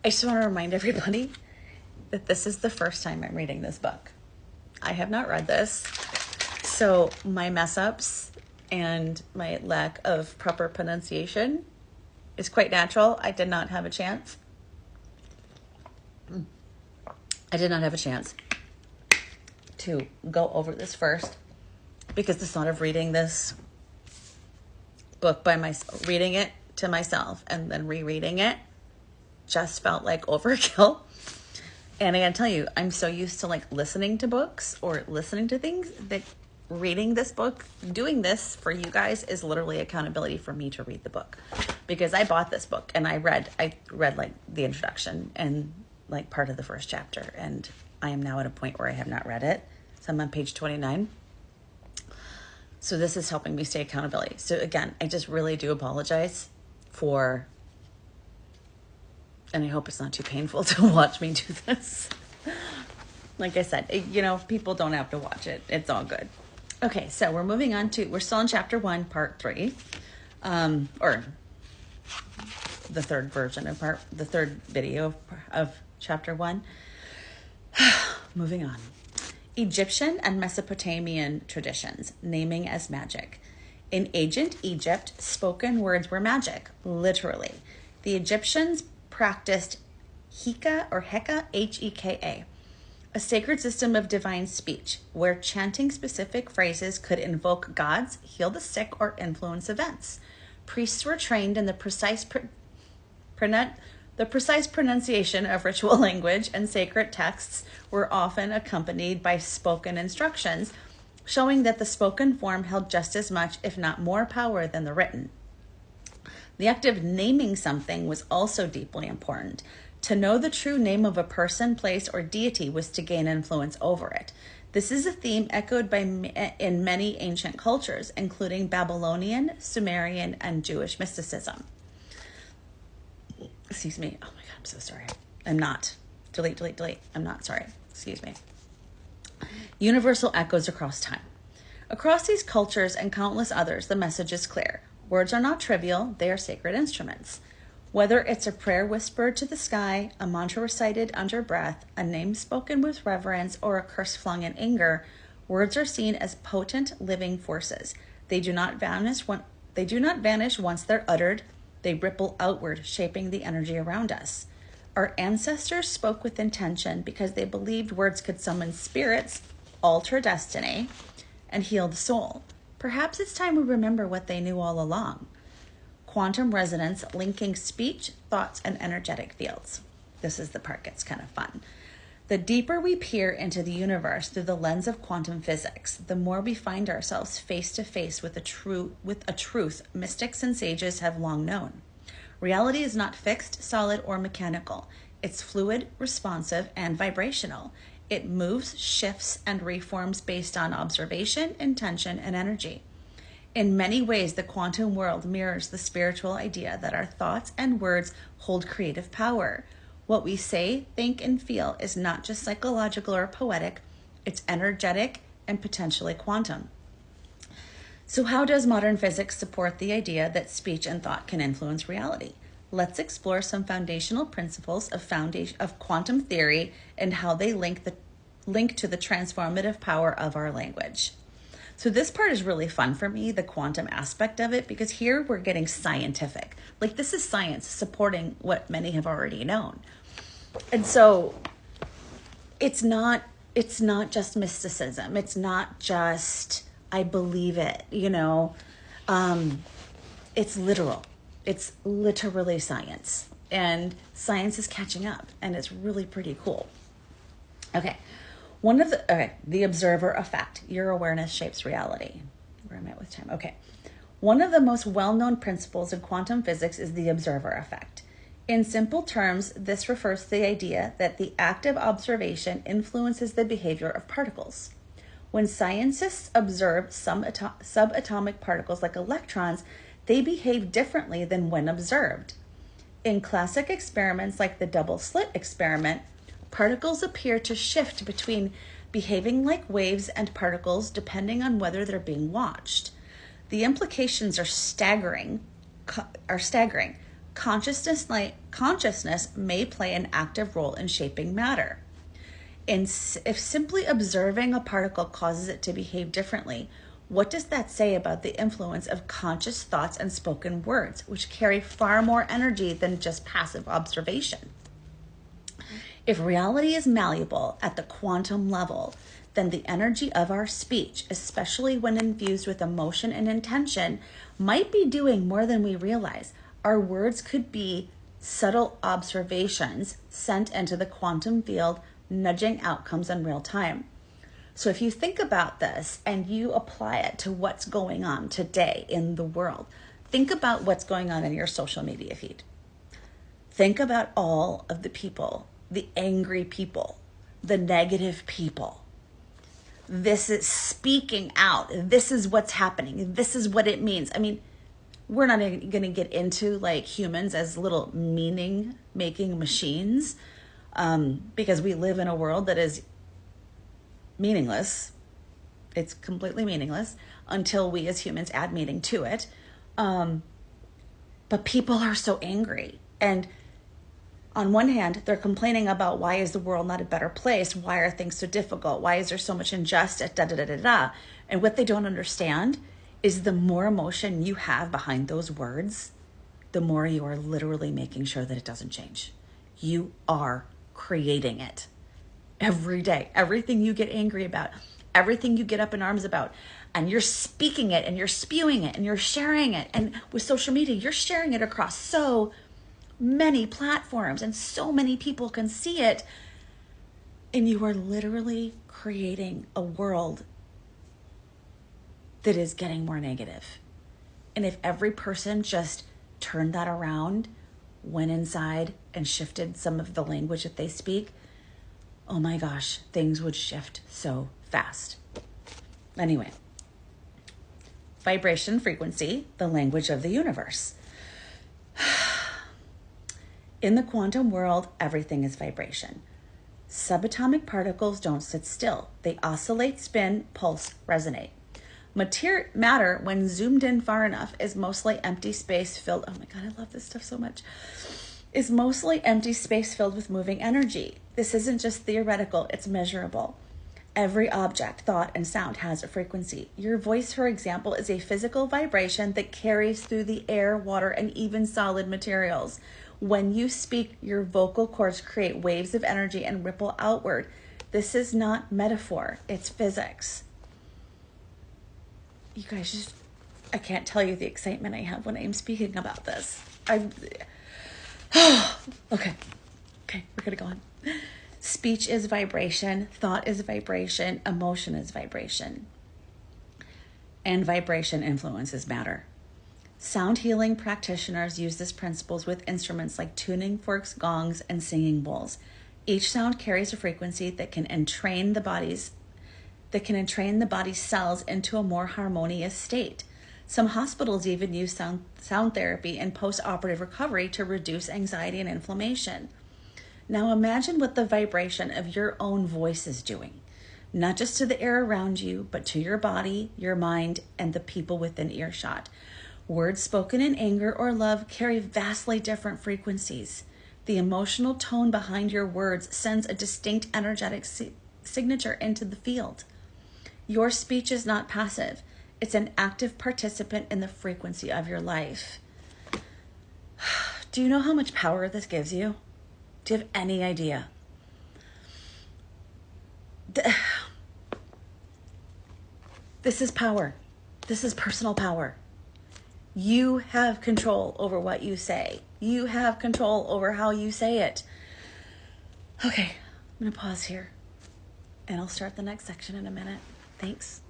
I just want to remind everybody that this is the first time I'm reading this book. I have not read this, so my mess ups and my lack of proper pronunciation is quite natural. I did not have a chance. To go over this first, because the thought of reading this book by myself, reading it to myself and then rereading it just felt like overkill. And I gotta tell you, I'm so used to like listening to books or listening to things that reading this book, doing this for you guys is literally accountability for me to read the book, because I bought this book and I read like the introduction and like part of the first chapter, and I am now at a point where I have not read it. So I'm on page 29. So this is helping me stay accountability. So again, I just really do apologize for, and I hope it's not too painful to watch me do this. Like I said, people don't have to watch it. It's all good. Okay, so we're moving on we're still in chapter 1, part 3, or the third version of the third video of chapter 1. Moving on. Egyptian and Mesopotamian traditions, naming as magic. In ancient Egypt, spoken words were magic, literally. The Egyptians practiced Heka, H-E-K-A, a sacred system of divine speech where chanting specific phrases could invoke gods, heal the sick, or influence events. Priests were trained in the precise pronunciation of ritual language, and sacred texts were often accompanied by spoken instructions, showing that the spoken form held just as much, if not more, power than the written. The act of naming something was also deeply important. To know the true name of a person, place, or deity was to gain influence over it. This is a theme echoed in many ancient cultures, including Babylonian, Sumerian, and Jewish mysticism. Excuse me. Oh my God, I'm so sorry. I'm not. Delete. I'm not sorry. Excuse me. Universal echoes across time. Across these cultures and countless others, the message is clear. Words are not trivial. They are sacred instruments. Whether it's a prayer whispered to the sky, a mantra recited under breath, a name spoken with reverence, or a curse flung in anger, words are seen as potent living forces. They do not vanish once they're uttered. They ripple outward, shaping the energy around us. Our ancestors spoke with intention because they believed words could summon spirits, alter destiny, and heal the soul. Perhaps it's time we remember what they knew all along. Quantum resonance, linking speech, thoughts, and energetic fields. This is the part that gets kind of fun. The deeper we peer into the universe through the lens of quantum physics, the more we find ourselves face to face with a truth mystics and sages have long known. Reality is not fixed, solid, or mechanical. It's fluid, responsive, and vibrational. It moves, shifts, and reforms based on observation, intention, and energy. In many ways, the quantum world mirrors the spiritual idea that our thoughts and words hold creative power. What we say, think, and feel is not just psychological or poetic, it's energetic and potentially quantum. So how does modern physics support the idea that speech and thought can influence reality? Let's explore some foundational principles of quantum theory and how they link to the transformative power of our language. So this part is really fun for me, the quantum aspect of it, because here we're getting scientific. Like, this is science supporting what many have already known. And so it's not just mysticism. It's not just, I believe it, it's literal. It's literally science, and science is catching up, and it's really pretty cool. Okay. The observer effect. Your awareness shapes reality. Where am I with time? Okay. One of the most well-known principles in quantum physics is the observer effect. In simple terms, this refers to the idea that the act of observation influences the behavior of particles. When scientists observe some subatomic particles like electrons, they behave differently than when observed. In classic experiments like the double slit experiment, particles appear to shift between behaving like waves and particles depending on whether they're being watched. The implications are staggering. Consciousness may play an active role in shaping matter. And if simply observing a particle causes it to behave differently, what does that say about the influence of conscious thoughts and spoken words, which carry far more energy than just passive observation? If reality is malleable at the quantum level, then the energy of our speech, especially when infused with emotion and intention, might be doing more than we realize. Our words could be subtle observations sent into the quantum field, nudging outcomes in real time. So if you think about this and you apply it to what's going on today in the world, think about what's going on in your social media feed. Think about all of the people, the angry people, the negative people. This is speaking out. This is what's happening. This is what it means. I mean, we're not going to get into like humans as little meaning making machines, because we live in a world that is meaningless. It's completely meaningless until we as humans add meaning to it. But people are so angry. And on one hand, they're complaining about why is the world not a better place? Why are things so difficult? Why is there so much injustice? Da, da, da, da, da. And what they don't understand is the more emotion you have behind those words, the more you are literally making sure that it doesn't change. You are creating it every day. Everything you get angry about, everything you get up in arms about, and you're speaking it and you're spewing it and you're sharing it. And with social media, you're sharing it across so many platforms and so many people can see it. And you are literally creating a world that is getting more negative. And if every person just turned that around, went inside and shifted some of the language that they speak, oh my gosh, things would shift so fast. Anyway, vibration frequency, the language of the universe. In the quantum world, everything is vibration. Subatomic particles don't sit still. They oscillate, spin, pulse, resonate. Matter, when zoomed in far enough, is mostly empty space filled. Oh my God, I love this stuff so much. Is mostly empty space filled with moving energy. This isn't just theoretical, it's measurable. Every object, thought, and sound has a frequency. Your voice, for example, is a physical vibration that carries through the air, water, and even solid materials. When you speak, your vocal cords create waves of energy and ripple outward. This is not metaphor, it's physics. You guys, I can't tell you the excitement I have when I'm speaking about this. Okay, we're gonna go on. Speech is vibration, thought is vibration, emotion is vibration. And vibration influences matter. Sound healing practitioners use this principles with instruments like tuning forks, gongs, and singing bowls. Each sound carries a frequency that can entrain the body's cells into a more harmonious state. Some hospitals even use sound therapy in post-operative recovery to reduce anxiety and inflammation. Now imagine what the vibration of your own voice is doing, not just to the air around you, but to your body, your mind, and the people within earshot. Words spoken in anger or love carry vastly different frequencies. The emotional tone behind your words sends a distinct energetic signature into the field. Your speech is not passive. It's an active participant in the frequency of your life. Do you know how much power this gives you? Do you have any idea? This is power. This is personal power. You have control over what you say. You have control over how you say it. Okay, I'm going to pause here and I'll start the next section in a minute. Thanks.